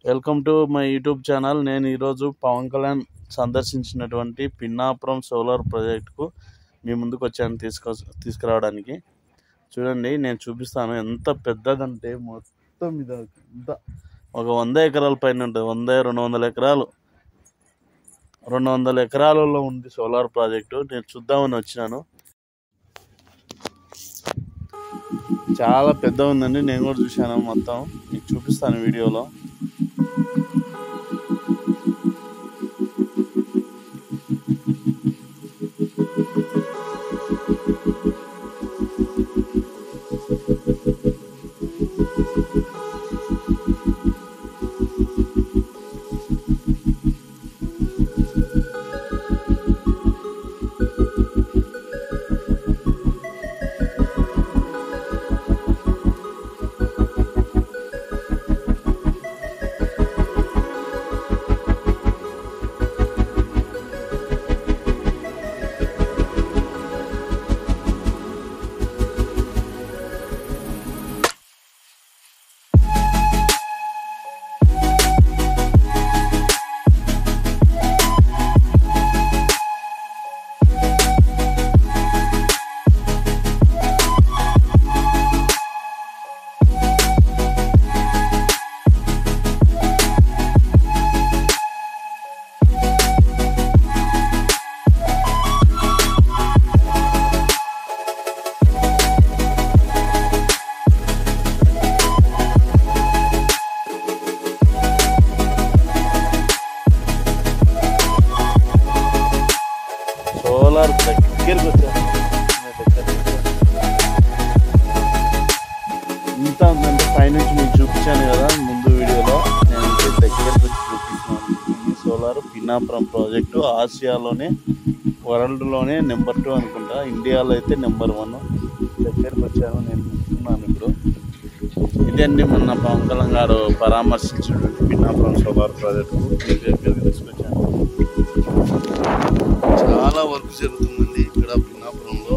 Welcome to my YouTube channel. నేను ఈరోజు Pawan Kalyan సందర్శించినటువంటి Pinnapuram solar ప్రాజెక్టుకు మీ ముందుకు వచ్చాను తీసుకురావడానికి. చూడండి, నేను చూపిస్తాను. ఎంత పెద్దదంటే మొత్తం ఇది ఒక 100 ఎకరాల పైన ఉంటుంది. 200 ఎకరాలు 200 ఎకరాలలో ఉంది సోలార్ ప్రాజెక్టు. నేను చూద్దామని వచ్చినాను. చాలా పెద్ద ఉందండి. నేను కూడా చూశాను. మొత్తం మీకు చూపిస్తాను వీడియోలో. సోలార్ దగ్గరికి వచ్చాను. ఇంత ఉందంటే పైనుంచి మీకు చూపించాను కదా ముందు వీడియోలో. నేను దగ్గరికి వచ్చి చూపిస్తున్నాను. ఈ సోలార్ పిన్నాపురం ప్రాజెక్టు ఆసియాలోనే, వరల్డ్లోనే నెంబర్ 2 అనుకుంటా. ఇండియాలో అయితే నెంబర్ 1. దగ్గరికి వచ్చాను. నేను చూస్తున్నాను ఇప్పుడు. ఇదండి మొన్న పవన్ కళ్యాణ్ గారు పరామర్శించినటువంటి పిన్నాపురం సోలార్ ప్రాజెక్టు దగ్గరికి తీసుకొచ్చాను. చాలా వర్క్ జరుగుతుందండి ఇక్కడ పిన్నాపురంలో.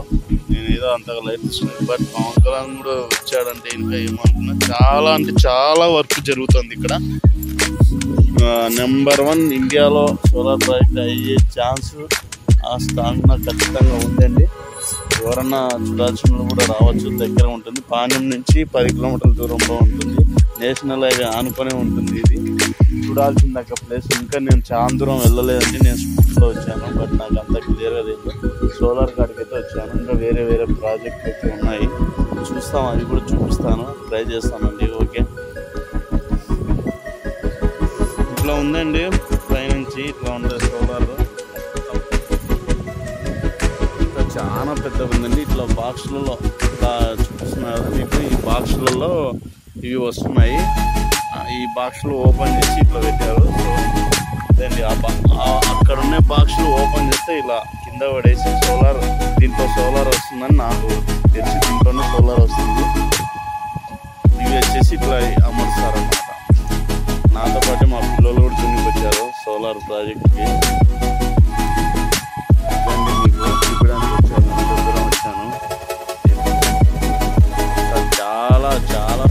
నేను ఏదో అంతగా లైట్ తీసుకున్నాను, బట్ పవన్ కళ్యాణ్ కూడా వచ్చాడంటే ఇంకా ఏమనుకున్నా, చాలా అంటే చాలా వర్క్ జరుగుతుంది ఇక్కడ. నెంబర్ 1 ఇండియాలో సోలార్ ప్రాజెక్ట్ అయ్యే ఛాన్స్ ఆ స్థానంలో ఖచ్చితంగా ఉందండి. ఎవరన్నా చూడాల్సిన కూడా రావచ్చు. దగ్గర ఉంటుంది. పాణ్యం నుంచి 10 కిలోమీటర్ల దూరంలో ఉంటుంది. నేషనల్ హైవే ఆనుకొని ఉంటుంది. ఇది చూడాల్సిన ప్లేస్. ఇంకా నేను చాలా దూరం వెళ్ళలేదండి. నేను స్కూల్లో వచ్చాను, బట్ నాకు అంత క్లియర్గా లేదు. సోలార్ కాడికి అయితే వచ్చాను. ఇంకా వేరే వేరే ప్రాజెక్టులు అయితే ఉన్నాయి, చూస్తాం. అది కూడా చూపిస్తాను, ట్రై చేస్తానండి. ఓకే, ఇట్లా ఉందండి. పైనుంచి ఇట్లా ఉంటుంది సోలార్. చాలా పెద్దగా ఉందండి. ఇట్లా బాక్సులలో ఇట్లా చూపిస్తున్నారు మీకు. ఈ బాక్సులలో ఇవి వస్తున్నాయి. ఈ బాక్సులు ఓపెన్ చేసి ఇట్లా పెట్టారు. సో అదండి, అక్కడ ఉన్న బాక్సులు ఓపెన్ చేస్తే ఇలా కింద పడేసి దీంట్లో సోలార్ వస్తుందని నాకు తెలిసి. దీంట్లోనే సోలార్ వస్తుంది. ఇవి వచ్చేసి ఇట్లా అమరుస్తారన్నమాట. నాతో పాటు మా పిల్లలు కూడా దున్నికొచ్చారు సోలార్ ప్రాజెక్ట్కి. చూపించడానికి వచ్చాను. దూరం వచ్చాను. చాలా చాలా